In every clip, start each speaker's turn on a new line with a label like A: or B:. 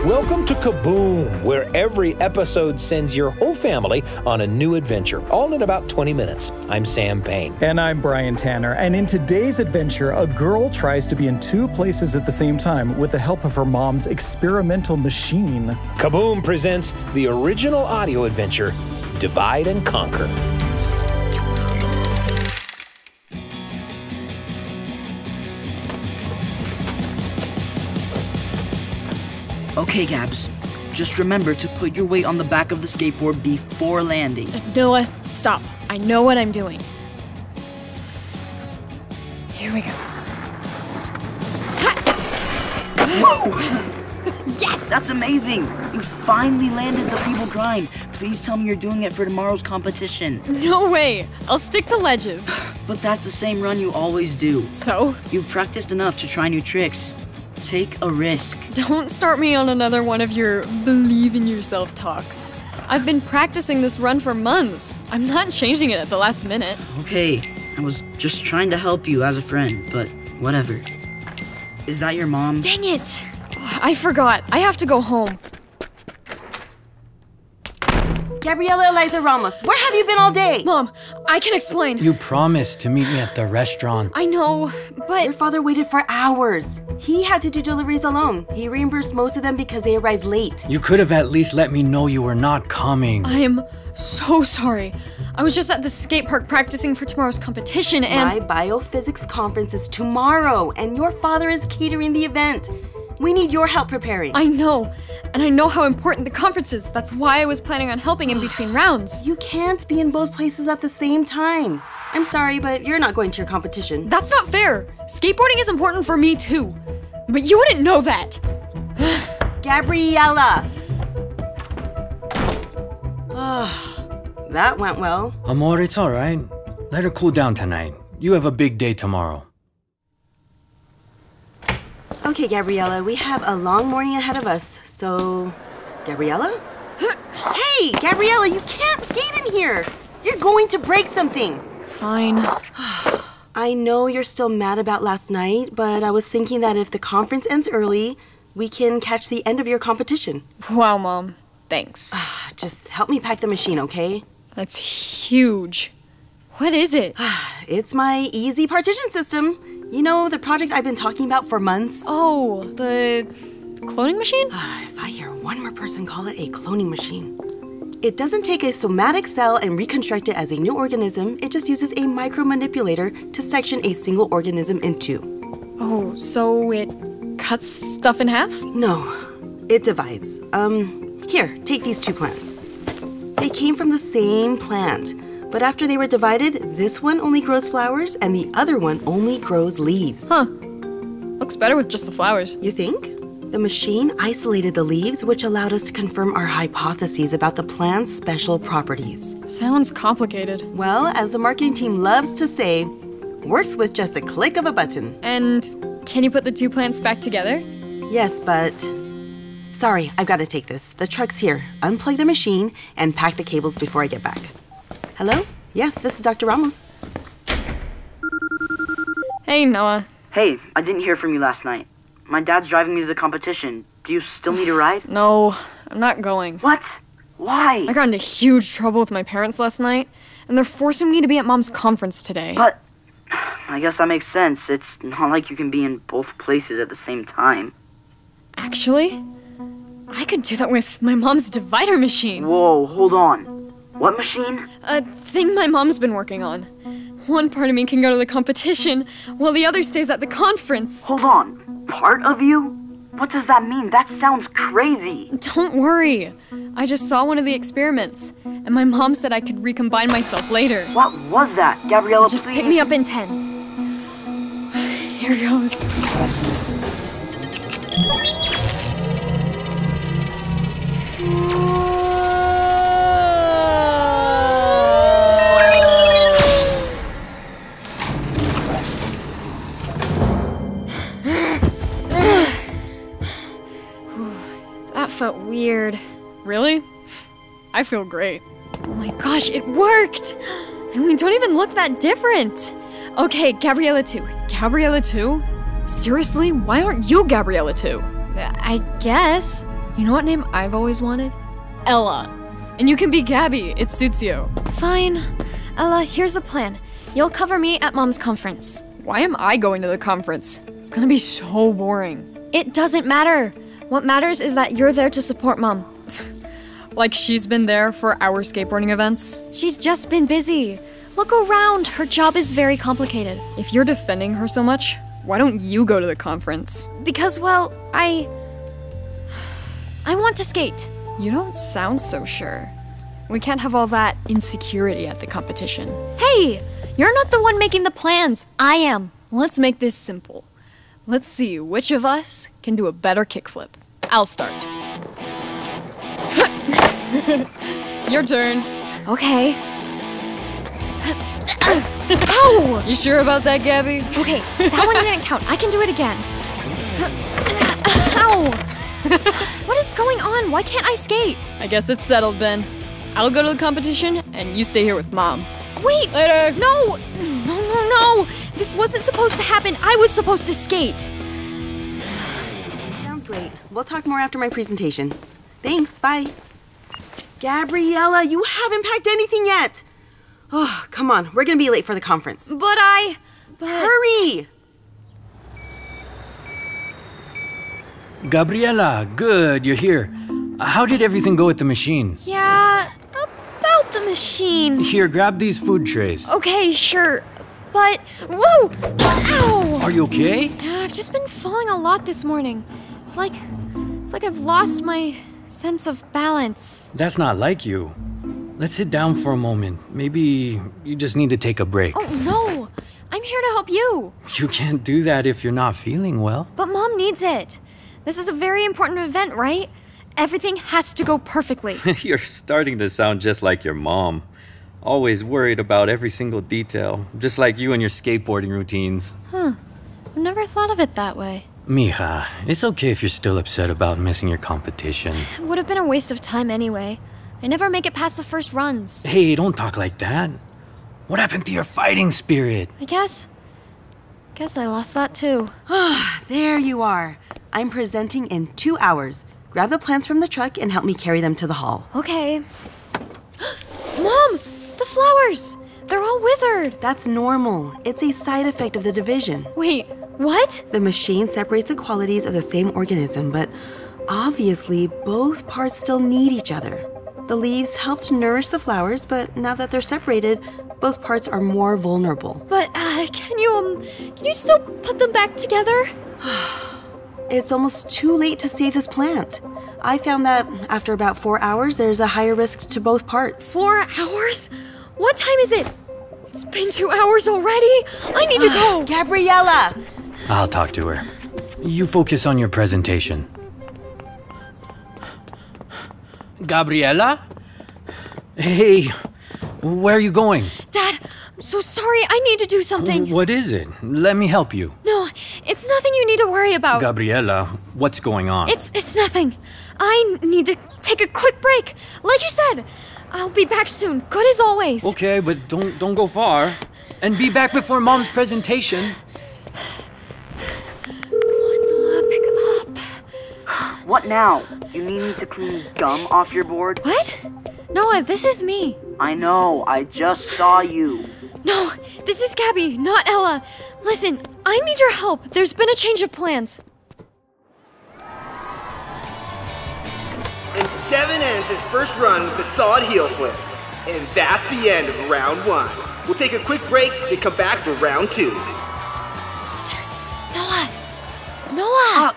A: Welcome to Kaboom, where every episode sends your whole family on a new adventure, all in about 20 minutes. I'm Sam Payne.
B: And I'm Brian Tanner. And in today's adventure, a girl tries to be in two places at the same time with the help of her mom's experimental machine.
A: Kaboom presents the original audio adventure, Divide and Conquer.
C: Okay, Gabs. Just remember to put your weight on the back of the skateboard before landing.
D: Noah, stop. I know what I'm doing. Here we go.
C: Whoa!
D: Yes!
C: That's amazing! You finally landed the feeble grind. Please tell me you're doing it for tomorrow's competition.
D: No way! I'll stick to ledges.
C: But that's the same run you always do.
D: So?
C: You've practiced enough to try new tricks. Take a risk.
D: Don't start me on another one of your believe in yourself talks. I've been practicing this run for months. I'm not changing it at the last minute.
C: Okay, I was just trying to help you as a friend, but whatever. Is that your mom?
D: Dang it! I forgot. I have to go home.
E: Gabriela Ella Ramos, where have you been all day?
D: Mom, I can explain.
F: You promised to meet me at the restaurant.
D: I know, but...
E: Your father waited for hours. He had to do deliveries alone. He reimbursed most of them because they arrived late.
F: You could have at least let me know you were not coming.
D: I am so sorry. I was just at the skate park practicing for tomorrow's competition and...
E: My biophysics conference is tomorrow, and your father is catering the event. We need your help preparing.
D: I know, and I know how important the conference is. That's why I was planning on helping in between rounds.
E: You can't be in both places at the same time. I'm sorry, but you're not going to your competition.
D: That's not fair. Skateboarding is important for me too. But you wouldn't know that.
E: Gabriela! That went well.
F: Amor, it's all right. Let her cool down tonight. You have a big day tomorrow.
E: Okay, Gabriela, we have a long morning ahead of us, so... Gabriela? Hey, Gabriela, you can't skate in here! You're going to break something!
D: Fine.
E: I know you're still mad about last night, but I was thinking that if the conference ends early, we can catch the end of your competition.
D: Wow, Mom. Thanks.
E: Just help me pack the machine, okay?
D: That's huge. What is it?
E: It's my easy partition system. You know, the project I've been talking about for months?
D: Oh, the cloning machine?
E: If I hear one more person call it a cloning machine. It doesn't take a somatic cell and reconstruct it as a new organism. It just uses a micromanipulator to section a single organism in two.
D: Oh, so it cuts stuff in half?
E: No, it divides. Here, take these two plants. They came from the same plant. But after they were divided, this one only grows flowers and the other one only grows leaves.
D: Huh. Looks better with just the flowers.
E: You think? The machine isolated the leaves, which allowed us to confirm our hypotheses about the plant's special properties.
D: Sounds complicated.
E: Well, as the marketing team loves to say, works with just a click of a button.
D: And can you put the two plants back together?
E: Yes, but... Sorry, I've got to take this. The truck's here. Unplug the machine and pack the cables before I get back. Hello? Yes, this is Dr. Ramos.
D: Hey, Noah.
C: Hey, I didn't hear from you last night. My dad's driving me to the competition. Do you still need a ride?
D: No, I'm not going.
C: What? Why?
D: I got into huge trouble with my parents last night, and they're forcing me to be at Mom's conference today.
C: But I guess that makes sense. It's not like you can be in both places at the same time.
D: Actually, I could do that with my mom's divider machine.
C: Whoa, hold on. What machine?
D: A thing my mom's been working on. One part of me can go to the competition, while the other stays at the conference.
C: Hold on. Part of you? What does that mean? That sounds crazy.
D: Don't worry. I just saw one of the experiments, and my mom said I could recombine myself later.
C: What was that? Gabriela,
D: Just
C: please.
D: pick me up in 10. Here goes. That felt weird. Really? I feel great. Oh my gosh, it worked! And we don't even look that different. Okay, Gabriela 2. Gabriela 2? Seriously, why aren't you Gabriela 2? I guess. You know what name I've always wanted? Ella. And you can be Gabby. It suits you. Fine. Ella, here's the plan. You'll cover me at Mom's conference. Why am I going to the conference? It's gonna be so boring. It doesn't matter. What matters is that you're there to support Mom. Like she's been there for our skateboarding events? She's just been busy. Look around. Her job is very complicated. If you're defending her so much, why don't you go to the conference? Because, well, I want to skate. You don't sound so sure. We can't have all that insecurity at the competition. Hey, you're not the one making the plans. I am. Let's make this simple. Let's see which of us can do a better kickflip. I'll start. Your turn. Okay. Ow! You sure about that, Gabby? Okay, that one didn't count. I can do it again. Ow! What is going on? Why can't I skate? I guess it's settled then. I'll go to the competition, and you stay here with Mom. Wait! Later! No! No! This wasn't supposed to happen. I was supposed to skate.
E: Sounds great. We'll talk more after my presentation. Thanks, bye. Gabriela, you haven't packed anything yet. Oh, come on. We're gonna be late for the conference.
D: But
E: Hurry!
F: Gabriela, good, you're here. How did everything go at the machine?
D: Yeah, about the machine.
F: Here, grab these food trays.
D: Okay, sure. But, whoa! Ow!
F: Are you okay?
D: Yeah, I've just been falling a lot this morning. It's like I've lost my sense of balance.
F: That's not like you. Let's sit down for a moment. Maybe you just need to take a break.
D: Oh, no! I'm here to help you.
F: You can't do that if you're not feeling well.
D: But Mom needs it. This is a very important event, right? Everything has to go perfectly.
F: You're starting to sound just like your mom. Always worried about every single detail, just like you and your skateboarding routines.
D: Huh. I've never thought of it that way.
F: Mija, it's okay if you're still upset about missing your competition.
D: It would have been a waste of time anyway. I never make it past the first runs.
F: Hey, don't talk like that. What happened to your fighting spirit?
D: I guess I lost that too.
E: There you are. I'm presenting in 2 hours. Grab the plants from the truck and help me carry them to the hall.
D: Okay. Mom! The flowers! They're all withered!
E: That's normal. It's a side effect of the division.
D: Wait, what?
E: The machine separates the qualities of the same organism, but obviously both parts still need each other. The leaves helped nourish the flowers, but now that they're separated, both parts are more vulnerable.
D: But, can you still put them back together?
E: It's almost too late to save this plant. I found that after about 4 hours, there's a higher risk to both parts.
D: 4 hours? What time is it? It's been 2 hours already. I need to go.
E: Gabriela!
F: I'll talk to her. You focus on your presentation. Gabriela? Hey, where are you going?
D: Dad, I'm so sorry. I need to do something.
F: What is it? Let me help you.
D: No, it's nothing you need to worry about.
F: Gabriela, what's going on?
D: It's nothing. I need to take a quick break. Like you said, I'll be back soon. Good as always.
F: Okay, but don't go far. And be back before Mom's presentation.
D: Pick up.
C: What now? You need me to clean gum off your board?
D: What? Noah, this is me.
C: I know, I just saw you.
D: No, this is Gabby, not Ella. Listen, I need your help. There's been a change of plans.
G: And Devin ends his first run with a solid heel flip. And that's the end of round 1. We'll take a quick break and come back for round 2.
D: Psst. Noah!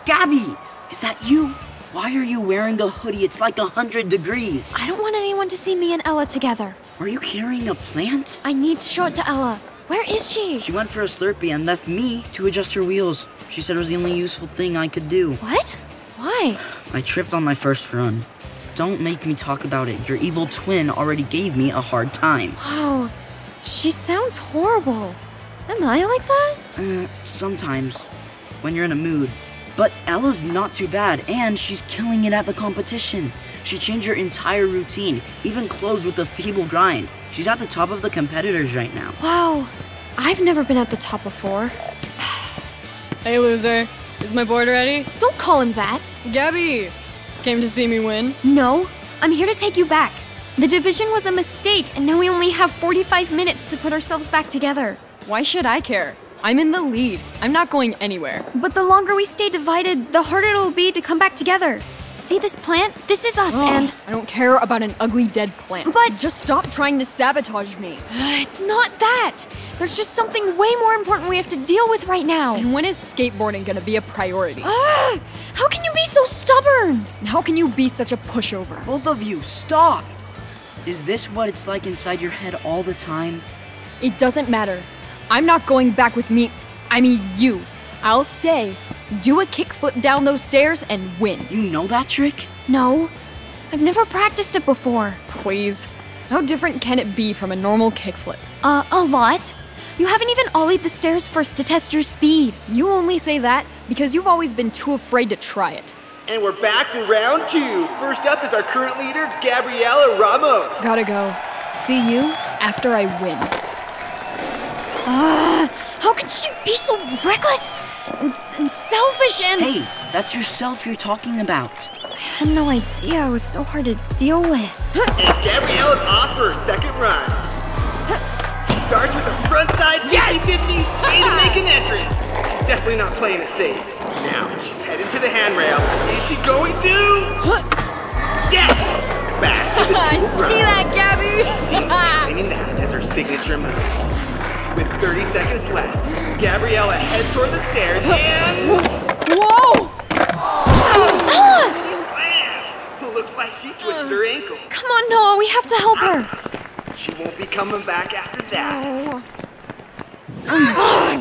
C: Gabby! Is that you? Why are you wearing a hoodie? It's like 100 degrees.
D: I don't want anyone to see me and Ella together.
C: Are you carrying a plant?
D: I need to show it to Ella. Where is she?
C: She went for a Slurpee and left me to adjust her wheels. She said it was the only useful thing I could do.
D: What? Why?
C: I tripped on my first run. Don't make me talk about it. Your evil twin already gave me a hard time.
D: Wow, she sounds horrible. Am I like that?
C: Sometimes, when you're in a mood. But Ella's not too bad, and she's killing it at the competition. She changed her entire routine, even closed with a feeble grind. She's at the top of the competitors right now.
D: Wow, I've never been at the top before.
H: Hey, loser. Is my board ready?
D: Don't call him that.
H: Gabby,
D: Came to see me win?
H: No, I'm here to take you back. The division was a mistake, and now we only have 45 minutes to put ourselves back together.
D: Why should I care? I'm in the lead. I'm not going anywhere.
H: But the longer we stay divided, the harder it'll be to come back together. See this plant? This is us, and...
D: I don't care about an ugly dead plant.
H: But...
D: just stop trying to sabotage me.
H: It's not that. There's just something way more important we have to deal with right now.
D: And when is skateboarding gonna be a priority?
H: How can you be so stubborn?
D: And how can you be such a pushover?
C: Both of you, stop! Is this what it's like inside your head all the time?
D: It doesn't matter. I'm not going back with you. I'll stay, do a kickflip down those stairs, and win.
C: You know that trick?
H: No, I've never practiced it before.
D: Please. How different can it be from a normal kickflip?
H: A lot. You haven't even ollied the stairs first to test your speed.
D: You only say that because you've always been too afraid to try it.
G: And we're back for round 2. First up is our current leader, Gabriela Ramos.
D: Gotta go. See you after I win.
H: How could she be so reckless and selfish and...
C: Hey, that's yourself you're talking about.
H: I had no idea it was so hard to deal with.
G: And Gabriela's off for her second run. Starts with a frontside 50-50, way to make an entrance. She's definitely not playing it safe. Now, she's heading to the handrail. Is she going to? Yes! Back to the
D: I see that, Gabby!
G: Claiming that as her signature move. With 30 seconds left, Gabriela heads toward the stairs and...
D: Whoa!
G: Bam! Looks like she twisted her ankle.
H: Come on, Noah, we have to help her.
G: She won't be coming back after that.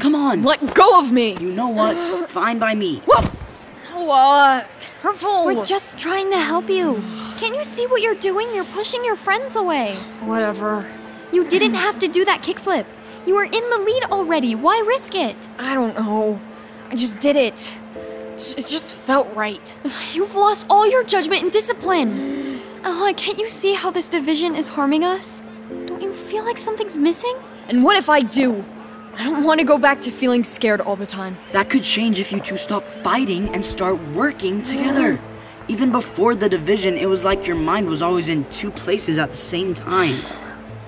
C: Come on.
D: Let go of me!
C: You know what's fine by me.
D: What? Careful!
H: We're just trying to help you. Can't you see what you're doing? You're pushing your friends away.
D: Whatever.
H: You didn't have to do that kickflip. You were in the lead already. Why risk it?
D: I don't know. I just did it. It just felt right.
H: You've lost all your judgment and discipline. Ella, can't you see how this division is harming us? Don't you feel like something's missing?
D: And what if I do? I don't want to go back to feeling scared all the time.
C: That could change if you two stop fighting and start working together. Even before the division, it was like your mind was always in two places at the same time.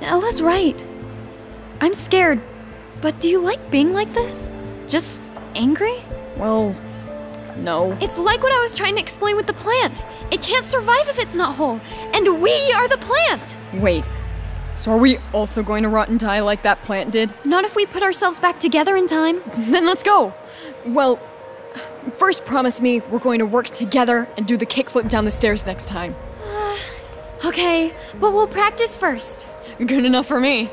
H: Ella's right. I'm scared, but do you like being like this? Just angry?
D: Well, no.
H: It's like what I was trying to explain with the plant. It can't survive if it's not whole, and we are the plant.
D: Wait, so are we also going to rot and die like that plant did?
H: Not if we put ourselves back together in time.
D: Then let's go. Well, first promise me we're going to work together and do the kickflip down the stairs next time.
H: Okay, but we'll practice first.
D: Good enough for me.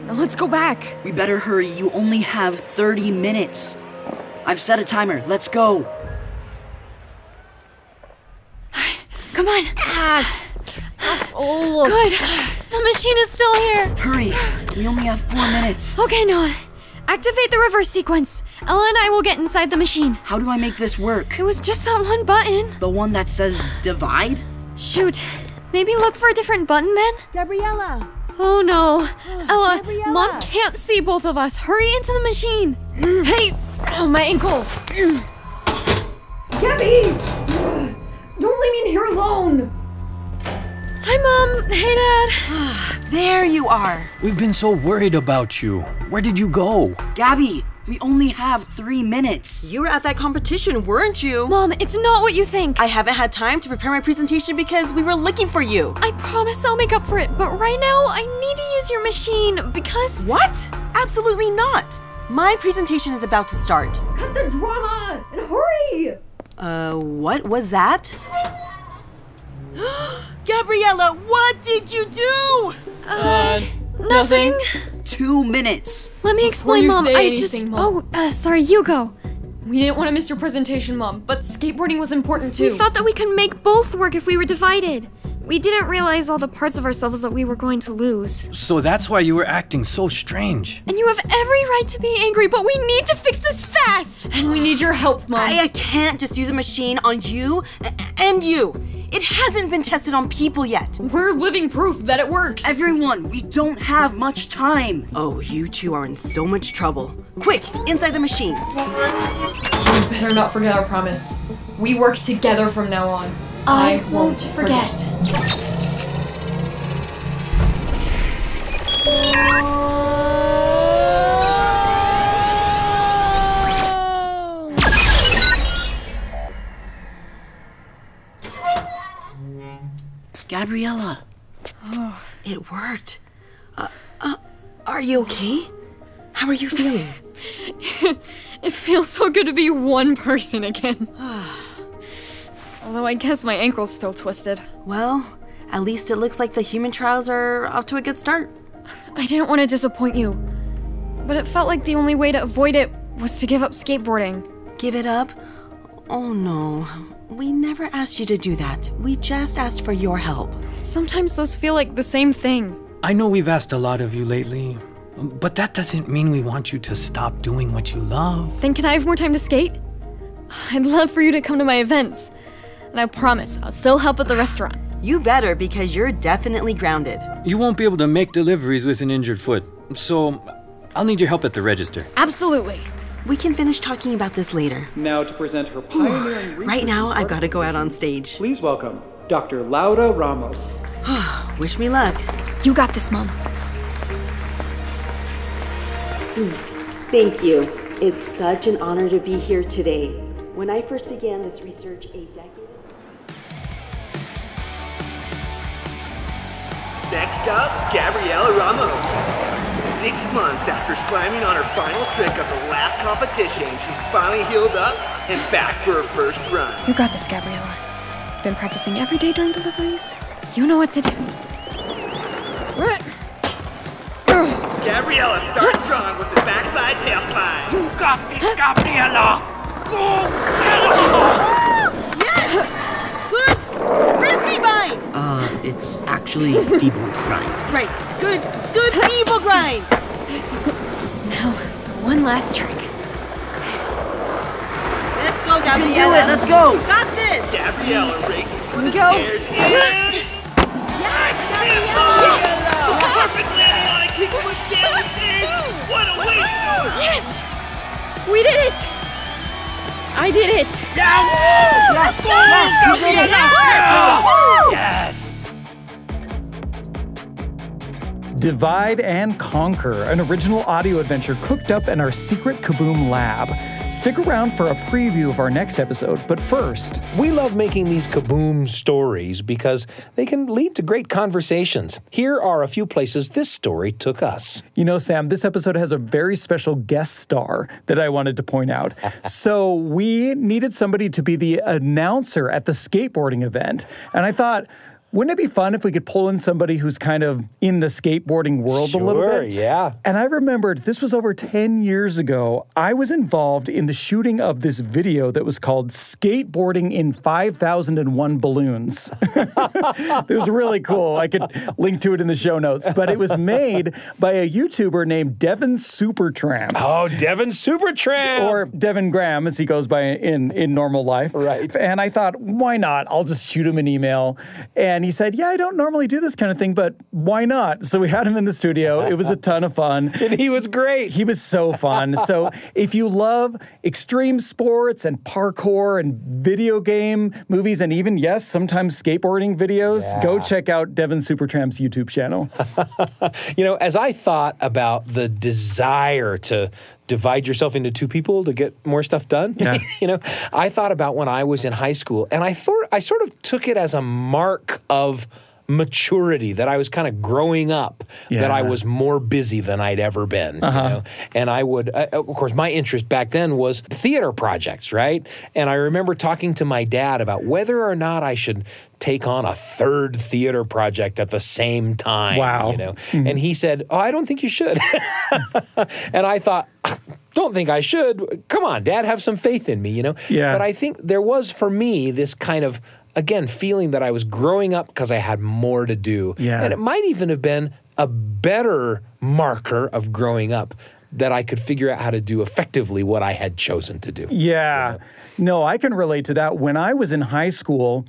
D: Now let's go back.
C: We better hurry. You only have 30 minutes. I've set a timer. Let's go.
H: Come on.
D: Oh,
H: good. The machine is still here.
C: Hurry. We only have 4 minutes.
H: Okay, Noah. Activate the reverse sequence. Ella and I will get inside the machine.
C: How do I make this work?
H: It was just that one button.
C: The one that says divide?
H: Shoot. Maybe look for a different button then?
I: Gabriela!
H: Oh no. Ella,
I: Gabriela.
H: Mom can't see both of us. Hurry into the machine.
D: Hey! Oh, my ankle!
I: Gabby! Don't leave me in here alone!
H: Hi, Mom. Hey, Dad.
E: There you are.
F: We've been so worried about you. Where did you go?
C: Gabby, we only have 3 minutes.
E: You were at that competition, weren't you?
H: Mom, it's not what you think.
E: I haven't had time to prepare my presentation because we were looking for you.
H: I promise I'll make up for it, but right now I need to use your machine because...
E: What? Absolutely not. My presentation is about to start.
I: Cut the drama! And hurry!
E: What was that? Gabriela, what did you do?
H: Nothing.
C: 2 minutes.
H: Let me explain,
D: you
H: Mom.
D: say
H: I
D: anything,
H: just...
D: Mom.
H: Sorry, you go.
D: We didn't want to miss your presentation, Mom, but skateboarding was important too.
H: We thought that we could make both work if we were divided. We didn't realize all the parts of ourselves that we were going to lose.
F: So that's why you were acting so strange.
H: And you have every right to be angry, but we need to fix this fast!
D: And we need your help, Mom.
E: I can't just use a machine on you and you. It hasn't been tested on people yet.
D: We're living proof that it works.
C: Everyone, we don't have much time.
E: Oh, you two are in so much trouble. Quick, inside the machine.
D: We better not forget our promise. We work together from now on.
H: I won't forget.
C: Gabriela.
E: It worked. Are you okay? How are you feeling?
D: It feels so good to be one person again. Although I guess my ankle's still twisted.
E: Well, at least it looks like the human trials are off to a good start.
D: I didn't want to disappoint you, but it felt like the only way to avoid it was to give up skateboarding.
E: Give it up? Oh no. We never asked you to do that. We just asked for your help.
D: Sometimes those feel like the same thing.
F: I know we've asked a lot of you lately, but that doesn't mean we want you to stop doing what you love.
D: Then can I have more time to skate? I'd love for you to come to my events. And I promise, I'll still help at the restaurant.
E: You better, because you're definitely grounded.
F: You won't be able to make deliveries with an injured foot, so I'll need your help at the register.
D: Absolutely.
E: We can finish talking about this later.
B: Now to present her pioneering research.
E: Right now, I've got to go out on stage.
B: Please welcome Dr. Ella Ramos.
E: Wish me luck.
D: You got this, Mom.
J: Thank you. It's such an honor to be here today. When I first began this research a decade ago.
G: Next up, Gabriela Ramos. 6 months after slamming on her final trick of the last competition, she's finally healed up and back for her first run.
D: You got this, Gabriela. Been practicing every day during deliveries. You know what to do.
G: Gabriela starts strong with the backside tail slide.
K: You got this, Gabriela! Go get her!
E: Yes! Good frisbee bind!
C: It's actually feeble grind.
E: Right. Good feeble grind!
D: Now, one last trick.
E: Let's go, Gabriela.
C: You can do it, let's go!
E: You got this!
G: Gabriela races for the
D: Go.
G: stairs and...
E: Yes, Gabriela!
D: Yes!
G: Perfect landing on a kickflip down the stairs! What a waste!
D: Yes! We did it! I did it!
K: Yeah!
E: Yes!
K: Yes!
E: You did it!
K: Yes!
B: Divide and Conquer, an original audio adventure cooked up in our secret Kaboom lab. Stick around for a preview of our next episode, but first...
A: We love making these Kaboom stories because they can lead to great conversations. Here are a few places this story took us.
B: You know, Sam, this episode has a very special guest star that I wanted to point out. So we needed somebody to be the announcer at the skateboarding event. And I thought, wouldn't it be fun if we could pull in somebody who's kind of in the skateboarding world a little bit?
A: Sure, yeah.
B: And I remembered, this was over 10 years ago, I was involved in the shooting of this video that was called Skateboarding in 5001 Balloons. It was really cool. I could link to it in the show notes. But it was made by a YouTuber named Devin Supertramp.
A: Oh, Devin Supertramp!
B: Or Devin Graham, as he goes by in normal life.
A: Right.
B: And I thought, why not? I'll just shoot him an email. And he said, yeah, I don't normally do this kind of thing, but why not? So we had him in the studio. It was a ton of fun.
A: And he was great.
B: He was so fun. So if you love extreme sports and parkour and video game movies and even, yes, sometimes skateboarding videos, go check out Devin Supertramp's YouTube channel.
A: You know, as I thought about the desire to divide yourself into two people to get more stuff done, you know, I thought about when I was in high school, and I sort of took it as a mark of maturity, that I was kind of growing up, that I was more busy than I'd ever been, you know? And I would, of course, my interest back then was theater projects, right? And I remember talking to my dad about whether or not I should take on a third theater project at the same time.
B: Wow.
A: You know? And he said, oh, I don't think you should. And I thought, don't think I should. Come on, Dad, have some faith in me, you know?
B: Yeah.
A: But I think there was, for me, this kind of, again, feeling that I was growing up because I had more to do.
B: Yeah.
A: And it might even have been a better marker of growing up that I could figure out how to do effectively what I had chosen to do.
B: Yeah. No, I can relate to that. When I was in high school,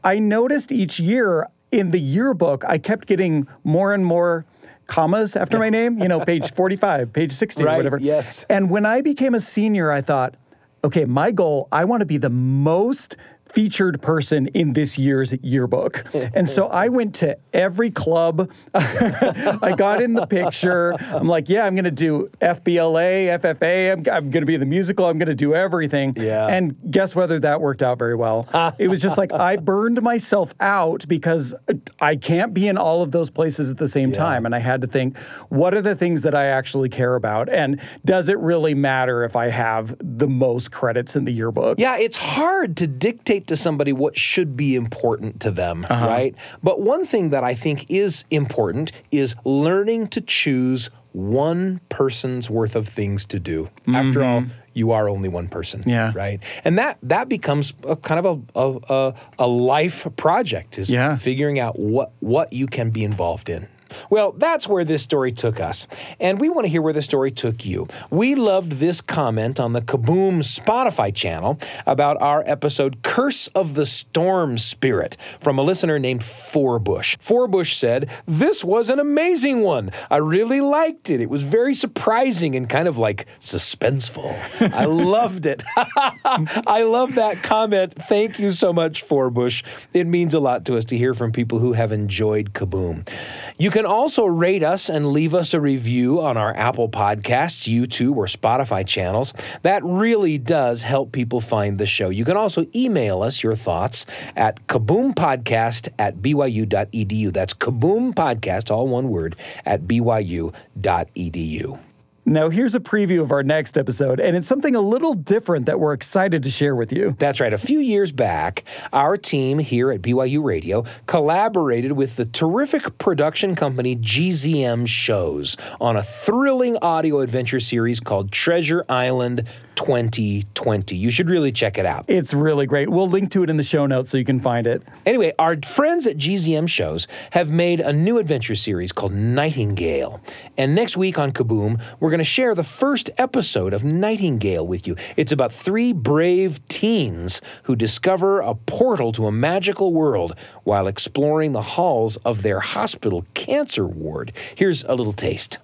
B: I noticed each year in the yearbook, I kept getting more and more commas after my name, you know, page 45, page 60, or whatever.
A: Yes.
B: And when I became a senior, I thought, okay, my goal, I want to be the most featured person in this year's yearbook. And so I went to every club. I got in the picture. I'm like, yeah, I'm going to do FBLA, FFA. I'm going to be in the musical. I'm going to do everything.
A: Yeah.
B: And guess whether that worked out very well. It was just like I burned myself out because I can't be in all of those places at the same time. And I had to think, what are the things that I actually care about? And does it really matter if I have the most credits in the yearbook?
A: Yeah, it's hard to dictate to somebody what should be important to them, right? But one thing that I think is important is learning to choose one person's worth of things to do. After all, you are only one person, right? And that becomes a kind of a life project, is figuring out what you can be involved in. Well, that's where this story took us, and we want to hear where the story took you. We loved this comment on the Kaboom Spotify channel about our episode Curse of the Storm Spirit from a listener named Forbush. Forbush said, "This was an amazing one. I really liked it. It was very surprising and kind of like suspenseful. I loved it." I love that comment. Thank you so much, Forbush. It means a lot to us to hear from people who have enjoyed Kaboom. You can also rate us and leave us a review on our Apple Podcasts, YouTube, or Spotify channels. That really does help people find the show. You can also email us your thoughts at kaboompodcast@byu.edu. That's Kaboom Podcast, all one word, at byu.edu.
B: Now, here's a preview of our next episode, and it's something a little different that we're excited to share with you.
A: That's right. A few years back, our team here at BYU Radio collaborated with the terrific production company GZM Shows on a thrilling audio adventure series called Treasure Island 2020. You should really check it out.
B: It's really great. We'll link to it in the show notes so you can find it.
A: Anyway, our friends at GZM Shows have made a new adventure series called Nightingale. And next week on Kaboom, we're going to share the first episode of Nightingale with you. It's about 3 brave teens who discover a portal to a magical world while exploring the halls of their hospital cancer ward. Here's a little taste.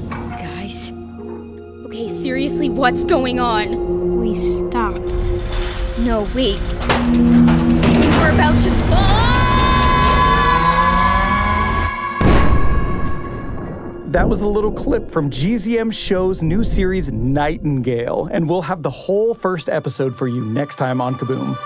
L: Guys. Okay, seriously, what's going on?
H: We stopped.
L: No, wait. I think we're about to fall!
B: That was a little clip from GZM Show's new series, Nightingale, and we'll have the whole first episode for you next time on Kaboom.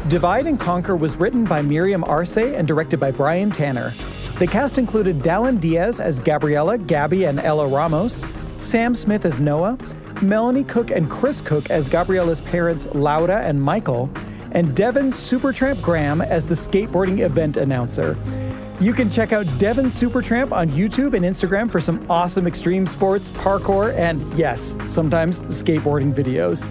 B: Divide and Conquer was written by Miriam Arce and directed by Brian Tanner. The cast included Dalyn Diaz as Gabriela, Gabby, and Ella Ramos, Sam Smith as Noah, Melanie Cook and Chris Cook as Gabriela's parents Laura and Michael, and Devin Supertramp Graham as the skateboarding event announcer. You can check out Devin Supertramp on YouTube and Instagram for some awesome extreme sports, parkour, and yes, sometimes skateboarding videos.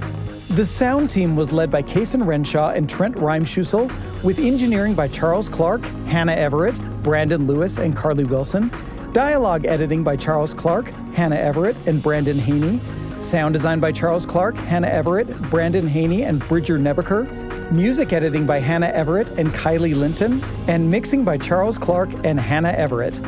B: The sound team was led by Kason Renshaw and Trent Reimschussel, with engineering by Charles Clark, Hannah Everett, Brandon Lewis, and Carly Wilson, dialogue editing by Charles Clark, Hannah Everett, and Brandon Haney, sound design by Charles Clark, Hannah Everett, Brandon Haney, and Bridger Nebaker, music editing by Hannah Everett and Kylie Linton, and mixing by Charles Clark and Hannah Everett.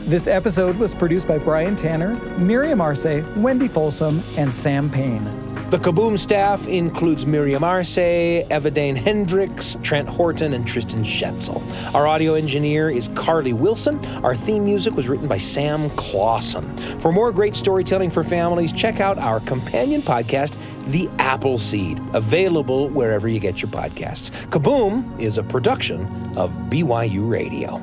B: This episode was produced by Brian Tanner, Miriam Arce, Wendy Folsom, and Sam Payne.
A: The Kaboom staff includes Miriam Arce, Evadane Hendricks, Trent Horton, and Tristan Schetzel. Our audio engineer is Carly Wilson. Our theme music was written by Sam Clausen. For more great storytelling for families, check out our companion podcast, The Apple Seed, available wherever you get your podcasts. Kaboom is a production of BYU Radio.